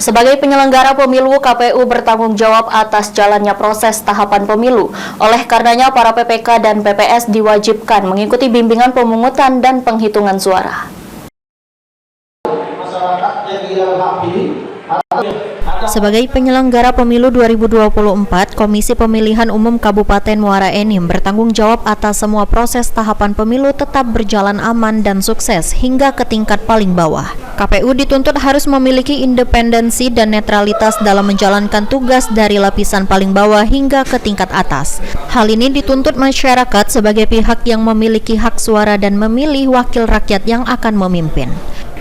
Sebagai penyelenggara pemilu, KPU bertanggung jawab atas jalannya proses tahapan pemilu. Oleh karenanya, para PPK dan PPS diwajibkan mengikuti bimbingan pemungutan dan penghitungan suara. Sebagai penyelenggara pemilu 2024, Komisi Pemilihan Umum Kabupaten Muara Enim bertanggung jawab atas semua proses tahapan pemilu tetap berjalan aman dan sukses hingga ke tingkat paling bawah. KPU dituntut harus memiliki independensi dan netralitas dalam menjalankan tugas dari lapisan paling bawah hingga ke tingkat atas. Hal ini dituntut masyarakat sebagai pihak yang memiliki hak suara dan memilih wakil rakyat yang akan memimpin.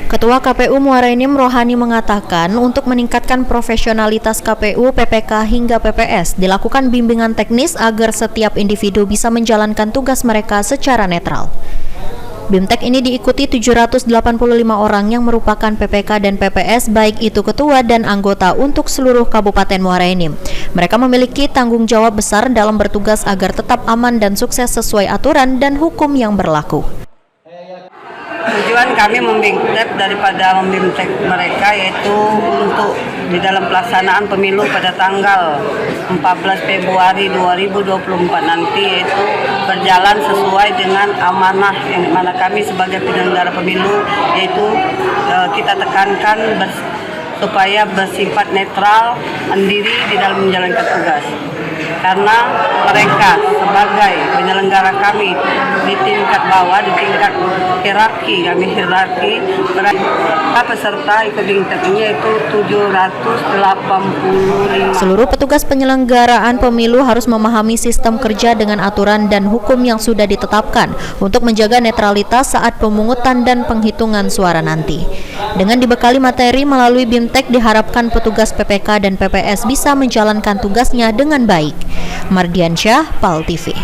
Ketua KPU Muara Enim Rohani mengatakan untuk meningkatkan profesionalitas KPU, PPK hingga PPS dilakukan bimbingan teknis agar setiap individu bisa menjalankan tugas mereka secara netral. BIMTEK ini diikuti 785 orang yang merupakan PPK dan PPS baik itu ketua dan anggota untuk seluruh Kabupaten Muara Enim. Mereka memiliki tanggung jawab besar dalam bertugas agar tetap aman dan sukses sesuai aturan dan hukum yang berlaku. Tujuan kami membimtek daripada membimtek mereka yaitu untuk di dalam pelaksanaan pemilu pada tanggal 14 Februari 2024 nanti yaitu berjalan sesuai dengan amanah yang mana kami sebagai penyelenggara pemilu yaitu kita tekankan supaya bersifat netral, mandiri di dalam menjalankan tugas. Karena mereka sebagai penyelenggara kami di tingkat bawah, di tingkat hierarki, peserta ikut BIMTEK-nya itu 785. Seluruh petugas penyelenggaraan pemilu harus memahami sistem kerja dengan aturan dan hukum yang sudah ditetapkan untuk menjaga netralitas saat pemungutan dan penghitungan suara nanti. Dengan dibekali materi melalui BIMTEK, diharapkan petugas PPK dan PPS bisa menjalankan tugasnya dengan baik. Mardiansyah, PAL TV.